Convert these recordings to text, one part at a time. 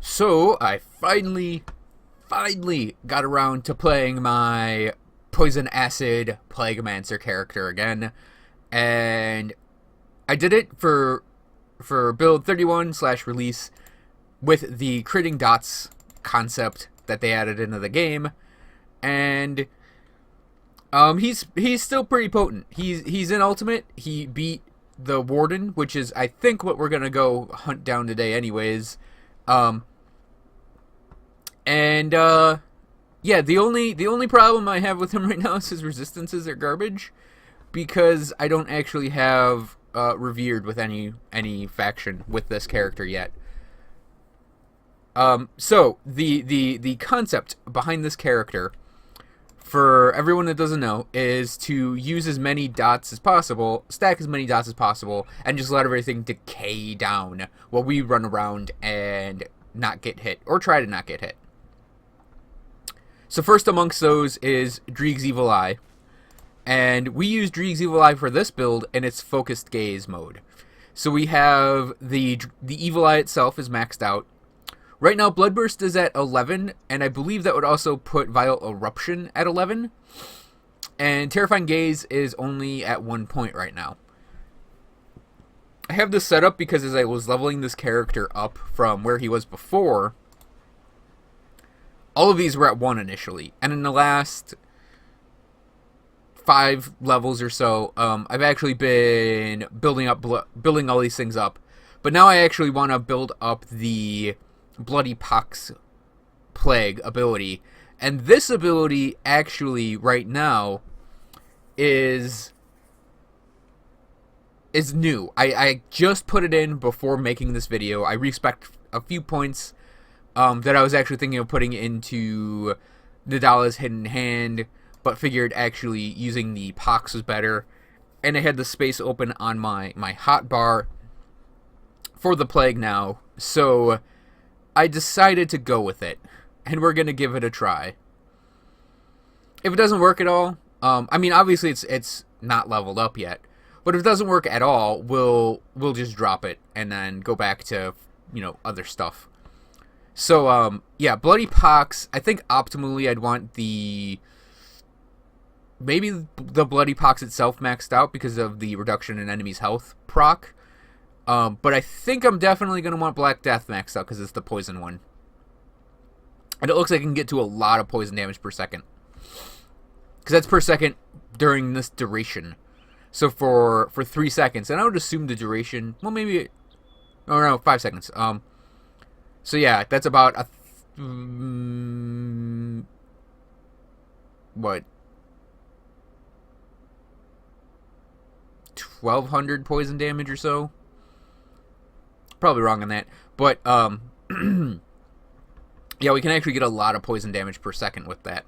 So I finally got around to playing my Poison Acid Plaguemancer character again, and I did it for build 31 slash release with the critting dots concept that they added into the game, and he's still pretty potent. He's in ultimate. He beat the Warden, which is I think what we're gonna go hunt down today, anyways. Um, And yeah, the only problem I have with him right now is his resistances are garbage because I don't actually have revered with any faction with this character yet. So the concept behind this character, for everyone that doesn't know, is to use as many dots as possible, stack as many dots as possible, and just let everything decay down while we run around and not get hit, or try to not get hit. So first amongst those is Dreeg's Evil Eye. And we use Dreeg's Evil Eye for this build in its Focused Gaze mode. So we have the Evil Eye itself is maxed out. Right now Bloodburst is at 11, and I believe that would also put Violent Eruption at 11. And Terrifying Gaze is only at 1 point right now. I have this set up because as I was leveling this character up from where he was before, all of these were at 1 initially, and in the last 5 levels or so, I've actually been building all these things up. But now I actually want to build up the Bloody Pox Plague ability, and this ability actually right now is new. I just put it in before making this video. I respec a few points that I was actually thinking of putting into Nadala's Hidden Hand, but figured actually using the Pox was better. And I had the space open on my hotbar for the Plague now, so I decided to go with it, and we're going to give it a try. If it doesn't work at all, I mean, obviously it's not leveled up yet, but if it doesn't work at all, we'll just drop it and then go back to, other stuff. So, yeah, Bloody Pox, I think optimally I'd want maybe the Bloody Pox itself maxed out because of the reduction in enemies' health proc. But I think I'm definitely going to want Black Death maxed out because it's the poison one. And it looks like I can get to a lot of poison damage per second. Because that's per second during this duration. So for 3 seconds, and I would assume the duration, well, maybe, oh no, 5 seconds. So yeah, that's about what, 1,200 poison damage or so. Probably wrong on that, but yeah, we can actually get a lot of poison damage per second with that.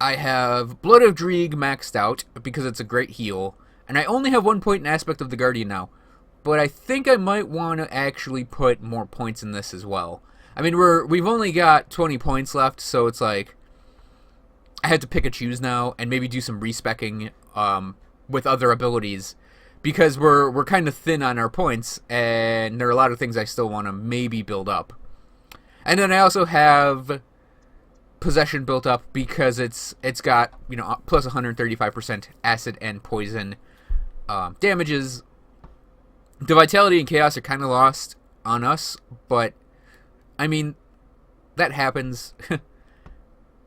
I have Blood of Dreeg maxed out because it's a great heal, and I only have 1 point in Aspect of the Guardian now. But I think I might want to actually put more points in this as well. I mean, we've only got 20 points left, so it's like I had to pick and choose now, and maybe do some respecking with other abilities, because we're kind of thin on our points, and there are a lot of things I still want to maybe build up. And then I also have Possession built up because it's got plus 135% acid and poison damages. The Vitality and Chaos are kind of lost on us, but, I mean, that happens.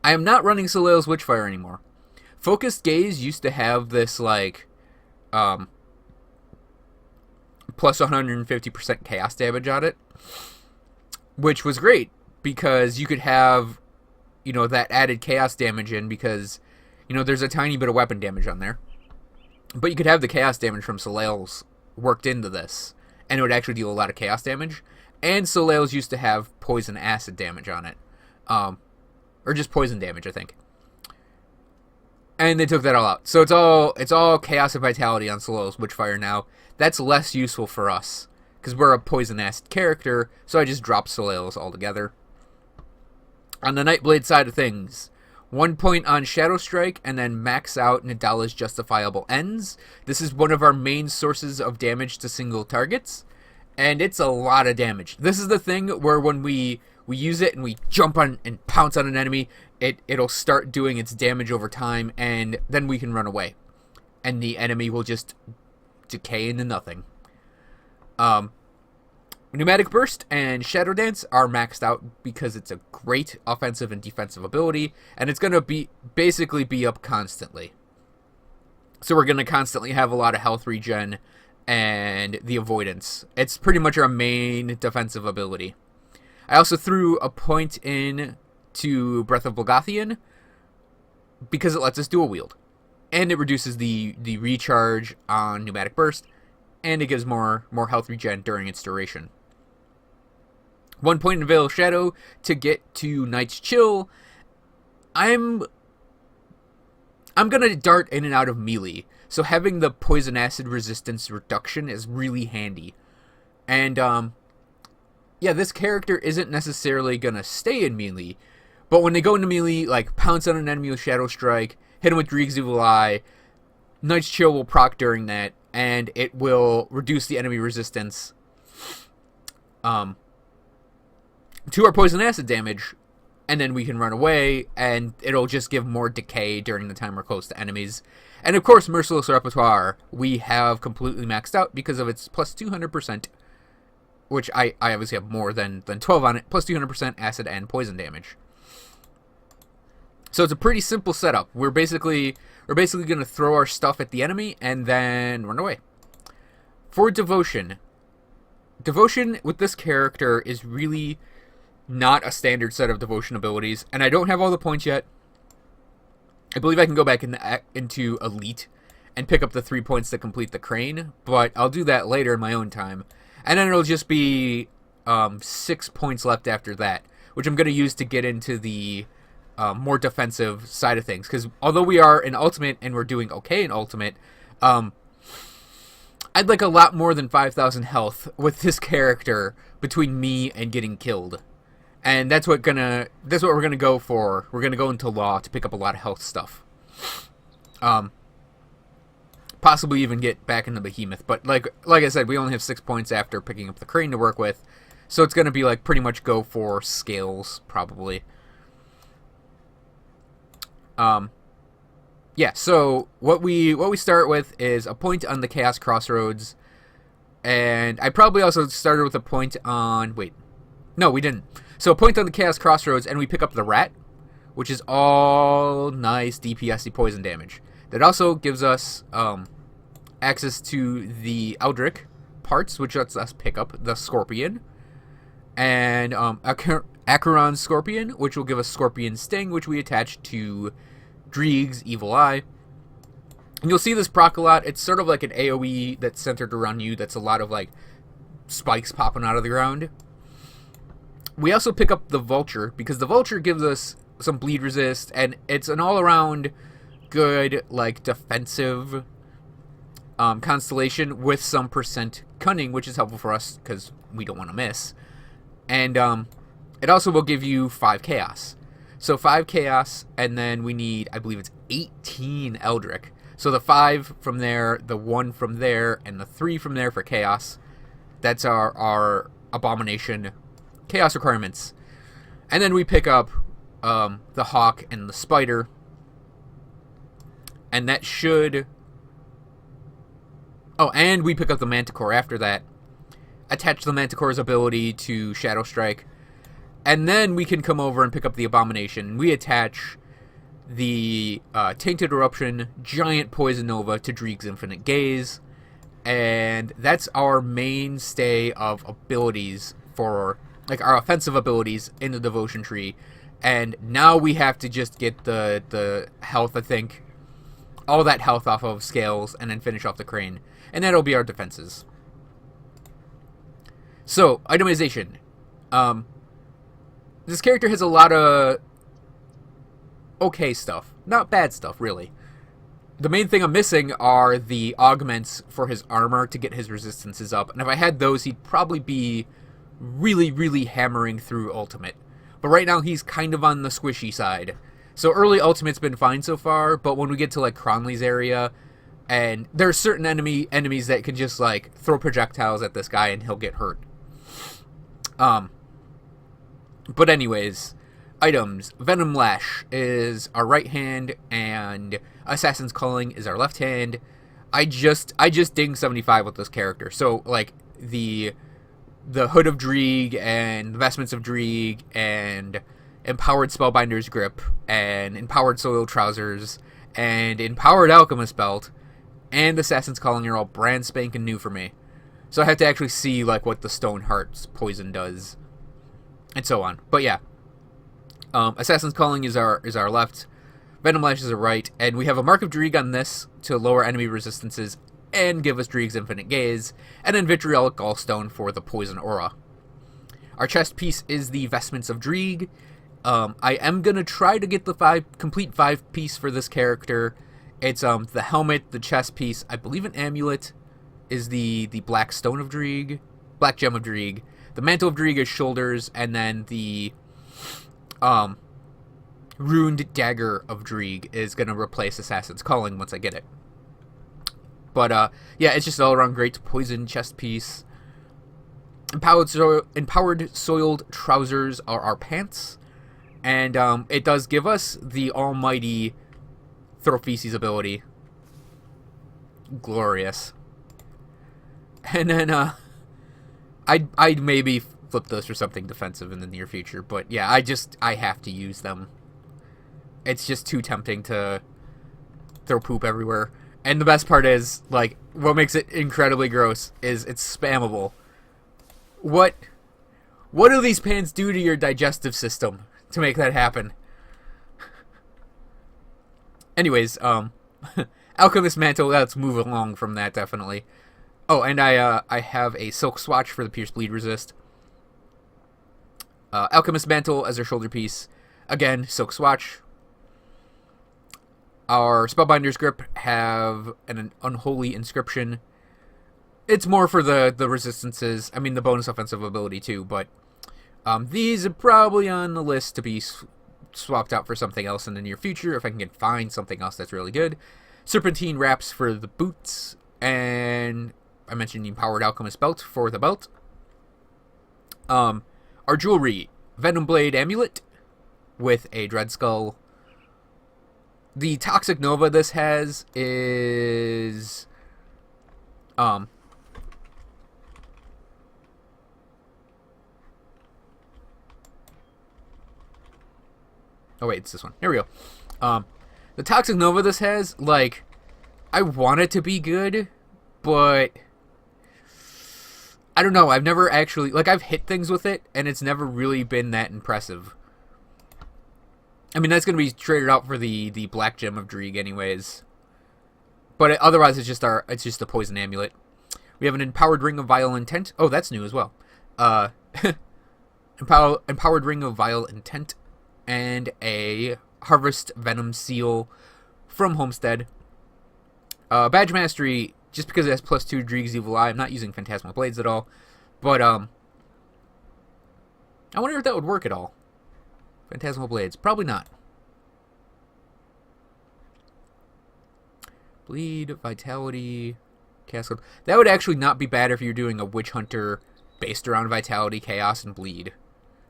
I am not running Soleil's Witchfire anymore. Focused Gaze used to have this, like, plus 150% Chaos damage on it, which was great, because you could have, that added Chaos damage in, because, there's a tiny bit of weapon damage on there. But you could have the Chaos damage from Soleil's worked into this, and it would actually deal a lot of chaos damage. And Soleil's used to have poison acid damage on it, or just poison damage, I think. And they took that all out, so it's all chaos and vitality on Soleil's Witchfire now. That's less useful for us because we're a poison acid character, so I just dropped Soleil's altogether. On the Nightblade side of things, 1 point on Shadow Strike, and then max out Nadala's Justifiable Ends. This is one of our main sources of damage to single targets, and it's a lot of damage. This is the thing where when we use it and we jump on and pounce on an enemy, it'll start doing its damage over time, and then we can run away, and the enemy will just decay into nothing. Pneumatic Burst and Shadow Dance are maxed out because it's a great offensive and defensive ability, and it's going to basically be up constantly. So we're going to constantly have a lot of health regen and the avoidance. It's pretty much our main defensive ability. I also threw a point in to Breath of Blogathian because it lets us dual wield. And it reduces the recharge on Pneumatic Burst, and it gives more health regen during its duration. 1 point in Veil of Shadow to get to Night's Chill. I'm gonna dart in and out of melee, so having the poison acid resistance reduction is really handy. And yeah, this character isn't necessarily gonna stay in melee, but when they go into melee, like pounce on an enemy with Shadow Strike, hit him with Drieg's Evil Eye, Night's Chill will proc during that, and it will reduce the enemy resistance to our poison acid damage, and then we can run away, and it'll just give more decay during the time we're close to enemies. And of course, Merciless Repertoire, we have completely maxed out because of its plus 200%, which I obviously have more than 12 on it, plus 200% acid and poison damage. So it's a pretty simple setup. We're basically going to throw our stuff at the enemy and then run away. For Devotion with this character is really not a standard set of Devotion abilities, and I don't have all the points yet. I believe I can go back into Elite and pick up the 3 points to complete the Crane, but I'll do that later in my own time. And then it'll just be 6 points left after that, which I'm going to use to get into the more defensive side of things. Because although we are in Ultimate and we're doing okay in Ultimate, I'd like a lot more than 5,000 health with this character between me and getting killed. And that's what we're gonna go for. We're gonna go into Law to pick up a lot of health stuff. Possibly even get back into Behemoth. But like I said, we only have 6 points after picking up the Crane to work with. So it's gonna be like pretty much go for Scales, probably. Yeah, so what we start with is a point on the Chaos Crossroads. And I probably also started with a point on... Wait. No, we didn't. So a point on the Chaos Crossroads, and we pick up the Rat, which is all nice DPS poison damage. That also gives us access to the Eldritch parts, which lets us pick up the Scorpion. And Acheron's Scorpion, which will give us Scorpion Sting, which we attach to Drieg's Evil Eye. And you'll see this proc a lot. It's sort of like an AoE that's centered around you. That's a lot of like spikes popping out of the ground. We also pick up the Vulture, because the Vulture gives us some bleed resist, and it's an all-around good, like, defensive constellation with some percent cunning, which is helpful for us, because we don't want to miss. And it also will give you 5 chaos. So 5 chaos, and then we need, I believe it's 18 Eldritch. So the 5 from there, the 1 from there, and the 3 from there for chaos. That's our Abomination chaos requirements. And then we pick up the Hawk and the Spider, and that should... Oh, and we pick up the Manticore after that. Attach the Manticore's ability to Shadow Strike, and then we can come over and pick up the Abomination. We attach the Tainted Eruption Giant Poison Nova to Drieg's Infinite Gaze, and that's our mainstay of abilities for... like our offensive abilities in the Devotion tree. And now we have to just get the health, I think. All that health off of Scales, and then finish off the Crane. And that'll be our defenses. So, itemization. This character has a lot of okay stuff. Not bad stuff, really. The main thing I'm missing are the augments for his armor to get his resistances up. And if I had those, he'd probably be really, really hammering through Ultimate. But right now, he's kind of on the squishy side. So early Ultimate's been fine so far, but when we get to like Cronley's area, And there are certain enemies that can just, like, throw projectiles at this guy and he'll get hurt. But anyways, items. Venom Lash is our right hand, and Assassin's Calling is our left hand. I just ding 75 with this character. So, like, the Hood of Dreeg and the Vestments of Dreeg and Empowered Spellbinder's Grip and Empowered Soiled Trousers and Empowered Alchemist Belt and Assassin's Calling are all brand spanking new for me. So I have to actually see, like, what the Stoneheart's poison does and so on. But yeah, Assassin's Calling is our left, Venom Lash is our right, and we have a Mark of Dreeg on this to lower enemy resistances and give us Dreeg's Infinite Gaze, and then Vitriolic Gallstone for the Poison Aura. Our chest piece is the Vestments of Dreeg. I am going to try to get the complete 5-piece for this character. It's the helmet, the chest piece, I believe an amulet is the Black Stone of Dreeg, Black Gem of Dreeg. The Mantle of Dreeg is shoulders, and then the Ruined Dagger of Dreeg is going to replace Assassin's Calling once I get it. But, yeah, it's just all around great poison chest piece. Empowered Soiled Trousers are our pants. And it does give us the almighty Throw Feces ability. Glorious. And then, I'd maybe flip those for something defensive in the near future. But, yeah, I have to use them. It's just too tempting to throw poop everywhere. And the best part is, like, what makes it incredibly gross is it's spammable. What do these pants do to your digestive system to make that happen? Anyways, Alchemist Mantle, let's move along from that, definitely. Oh, and I have a Silk Swatch for the Pierce Bleed Resist. Alchemist Mantle as our shoulder piece. Again, Silk Swatch. Our Spellbinder's Grip have an Unholy Inscription. It's more for the resistances. I mean, the bonus offensive ability, too, but these are probably on the list to be swapped out for something else in the near future, if I can find something else that's really good. Serpentine Wraps for the boots, and I mentioned the Empowered Alchemist Belt for the belt. Our jewelry, Venom Blade Amulet with a Dread Skull. The Toxic Nova this has is oh wait, it's this one. Here we go. The Toxic Nova this has, like, I want it to be good, but I don't know. I've never actually, like, I've hit things with it, and it's never really been that impressive. I mean, that's going to be traded out for the Black Gem of Dreeg anyways. But otherwise, it's just a Poison Amulet. We have an Empowered Ring of Vile Intent. Oh, that's new as well. Empowered Ring of Vile Intent. And a Harvest Venom Seal from Homestead. Badge Mastery, just because it has +2 Dreeg's Evil Eye. I'm not using Phantasmal Blades at all. But, I wonder if that would work at all. Phantasmal Blades. Probably not. Bleed, Vitality, Castle. That would actually not be bad if you're doing a Witch Hunter based around Vitality, Chaos, and Bleed.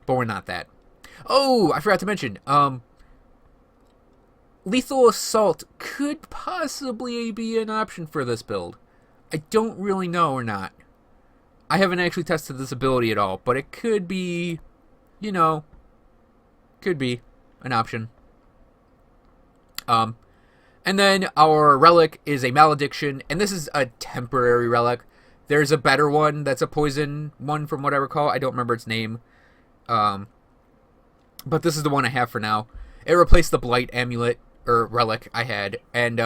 But we're not that. Oh, I forgot to mention. Lethal Assault could possibly be an option for this build. I don't really know or not. I haven't actually tested this ability at all, but it could be, you know, could be an option. And then our relic is a Malediction, and this is a temporary relic. There's a better one that's a poison one from what I recall. I don't remember its name. But this is the one I have for now. It replaced the Blight Amulet, or relic, I had. And,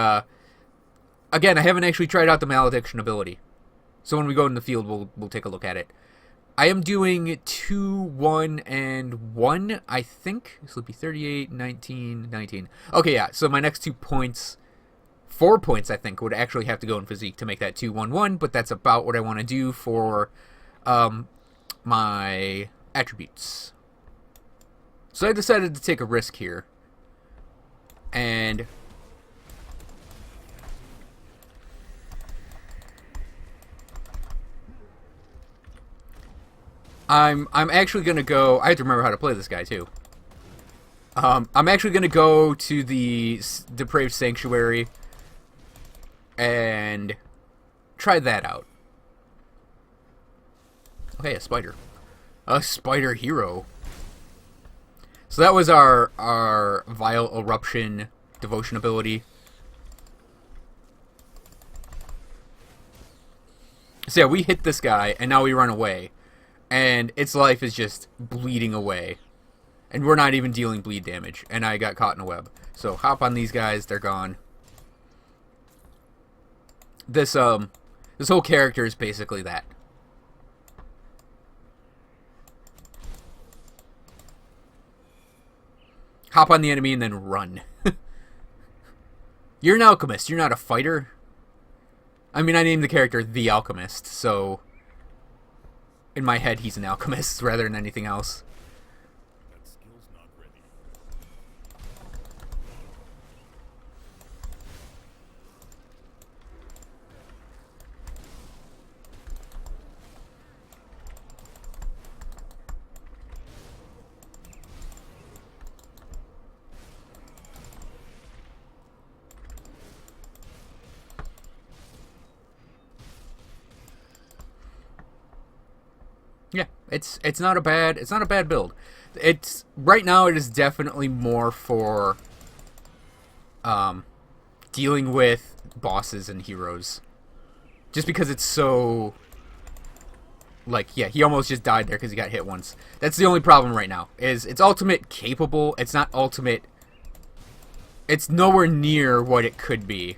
again, I haven't actually tried out the Malediction ability. So when we go in the field, we'll take a look at it. I am doing 2, 1, and 1, I think. This will be 38, 19, 19. Okay, yeah, so my next 2 points, 4 points, I think, would actually have to go in Physique to make that 2, 1, 1, but that's about what I want to do for my attributes. So I decided to take a risk here. And I'm actually gonna go. I have to remember how to play this guy too. I'm actually gonna go to the Depraved Sanctuary and try that out. Okay, a spider. A spider hero. So that was our Vile Eruption devotion ability. So yeah, we hit this guy, and now we run away. And its life is just bleeding away. And we're not even dealing bleed damage. And I got caught in a web. So hop on these guys, they're gone. This whole character is basically that. Hop on the enemy and then run. You're an alchemist, you're not a fighter. I mean, I named the character The Alchemist, so in my head he's an alchemist rather than anything else. Yeah, it's not a bad build. It's right now it is definitely more for dealing with bosses and heroes. Just because it's so like, yeah, he almost just died there because he got hit once. That's the only problem right now. Is it's ultimate capable, it's not ultimate. It's nowhere near what it could be.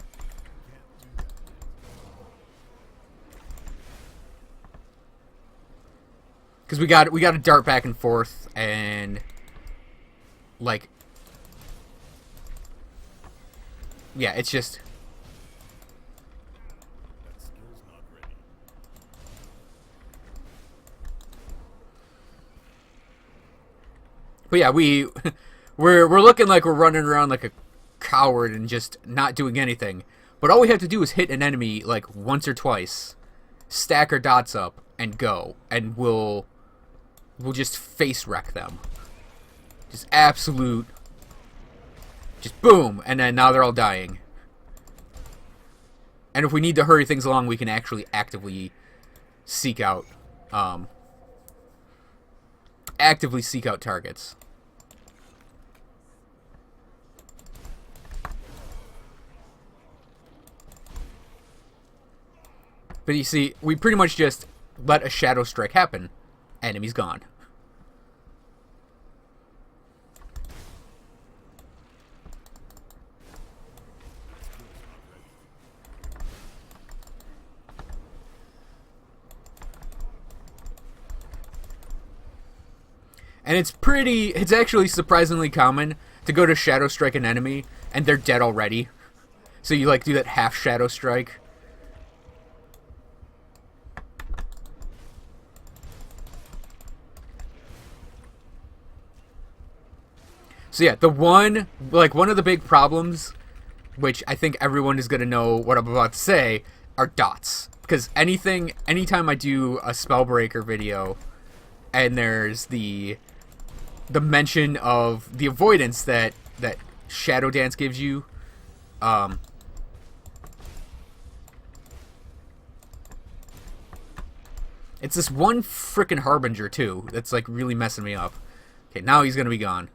Because we got to dart back and forth and like, yeah, it's just but yeah, we're looking like we're running around like a coward and just not doing anything. But all we have to do is hit an enemy like once or twice, stack our dots up, and go, and we'll just face wreck them. Just absolute, just boom, and then now they're all dying. And if we need to hurry things along, we can actually actively seek out targets. But you see, we pretty much just let a shadow strike happen. Enemy's gone. And it's actually surprisingly common to go to shadow strike an enemy and they're dead already. So you like do that half shadow strike. So yeah, one of the big problems, which I think everyone is going to know what I'm about to say, are dots. Because anytime I do a Spellbreaker video, and there's the mention of the avoidance that Shadow Dance gives you, it's this one frickin' Harbinger too that's like really messing me up. Okay, now he's gonna be gone.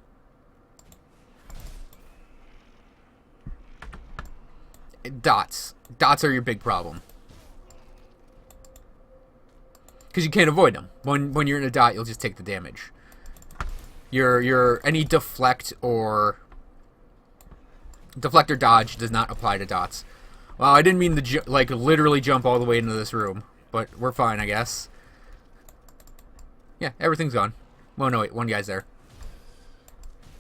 Dots are your big problem. Because you can't avoid them. When you're in a dot, you'll just take the damage. Any deflect or dodge does not apply to dots. Well, I didn't mean to like literally jump all the way into this room, but we're fine, I guess. Yeah, everything's gone. Well, no, wait, one guy's there.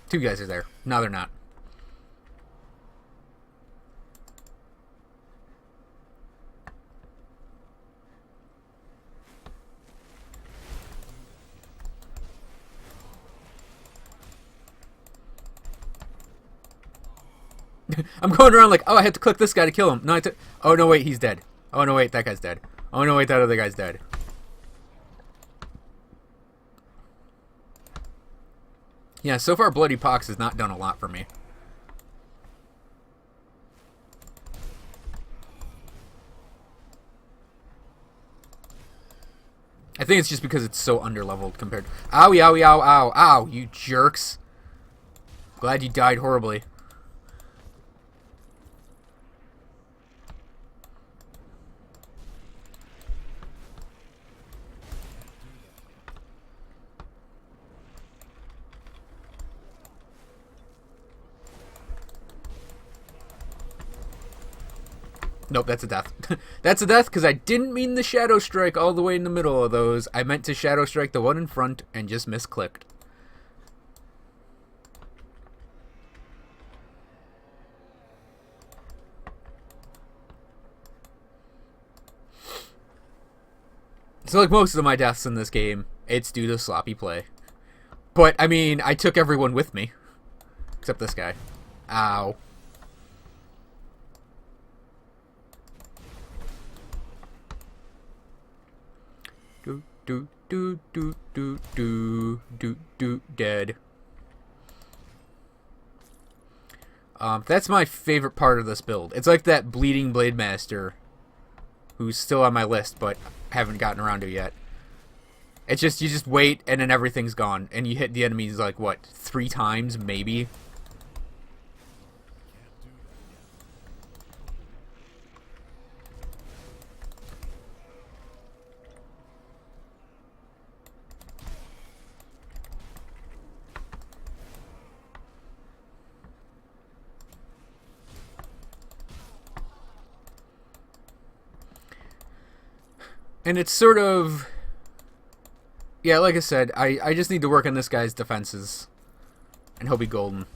Two guys are there. No, they're not. I'm going around like, oh, I have to click this guy to kill him. No, oh, no, wait, he's dead. Oh, no, wait, that guy's dead. Oh, no, wait, that other guy's dead. Yeah, so far Bloody Pox has not done a lot for me. I think it's just because it's so underleveled compared to... Owie, owie, ow, ow, ow, you jerks. Glad you died horribly. Nope, that's a death. That's a death because I didn't mean the Shadow Strike all the way in the middle of those. I meant to Shadow Strike the one in front and just misclicked. So like most of my deaths in this game, it's due to sloppy play. But, I mean, I took everyone with me. Except this guy. Ow. Dead. That's my favorite part of this build. It's like that Bleeding Plaguemancer, who's still on my list, but haven't gotten around to yet. It's just, you just wait, and then everything's gone, and you hit the enemies, like, what, 3 times, maybe? And it's sort of... Yeah, like I said, I just need to work on this guy's defenses. And he'll be golden.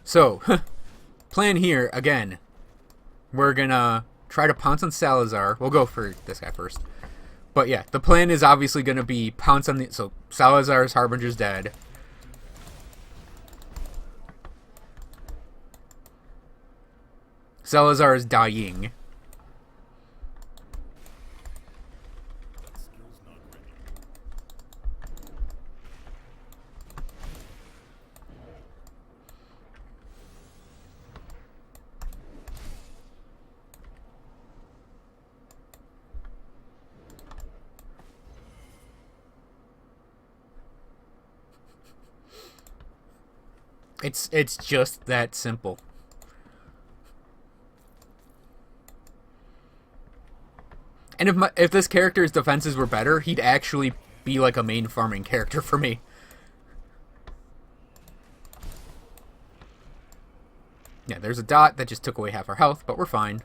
So, plan here, again. We're gonna try to pounce on Salazar. We'll go for this guy first. But yeah, the plan is obviously gonna be pounce on the... So, Salazar's Harbinger's dead. Salazar is dying. It's just that simple. And if this character's defenses were better, he'd actually be like a main farming character for me. Yeah, there's a dot that just took away half our health, but we're fine.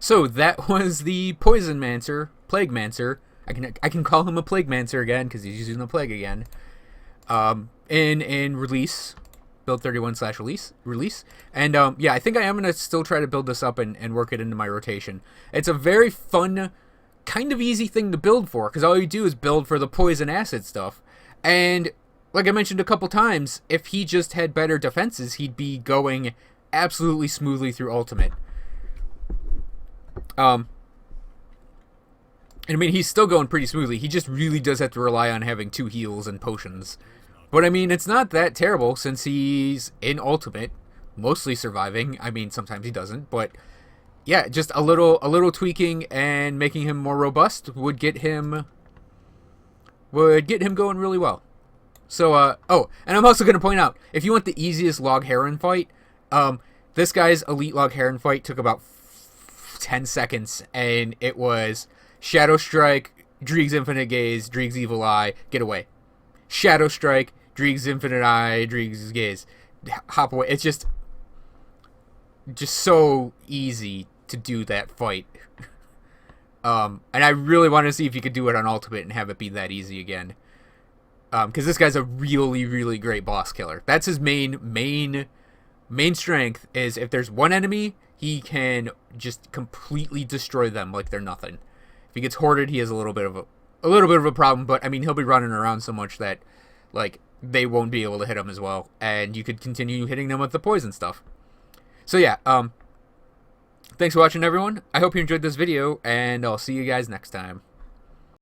So that was the Poisonmancer, Plaguemancer. I can call him a Plaguemancer again because he's using the plague again. In release, build 31/release, and yeah, I think I am gonna still try to build this up and work it into my rotation. It's a very fun, kind of easy thing to build for because all you do is build for the poison acid stuff, and like I mentioned a couple times, if he just had better defenses, he'd be going absolutely smoothly through ultimate. And I mean, he's still going pretty smoothly. He just really does have to rely on having 2 heals and potions. But I mean, it's not that terrible since he's in ultimate, mostly surviving. I mean, sometimes he doesn't, but yeah, just a little tweaking and making him more robust would get him going really well. So, oh, and I'm also going to point out, if you want the easiest Log Heron fight, this guy's Elite Log Heron fight took about 10 seconds, and it was Shadow Strike, Dreeg's Infinite Gaze, Dreeg's Evil Eye, get away. Shadow Strike, Dreeg's Infinite Eye, Dreeg's Gaze, hop away. It's just so easy to do that fight. And I really want to see if you could do it on Ultimate and have it be that easy again. Because this guy's a really, really great boss killer. That's his main strength, is if there's one enemy, he can just completely destroy them like they're nothing. If he gets hoarded, he has a little bit of a problem, but I mean, he'll be running around so much that like they won't be able to hit him as well, and you could continue hitting them with the poison stuff. So yeah, thanks for watching, everyone. I hope you enjoyed this video, and I'll see you guys next time.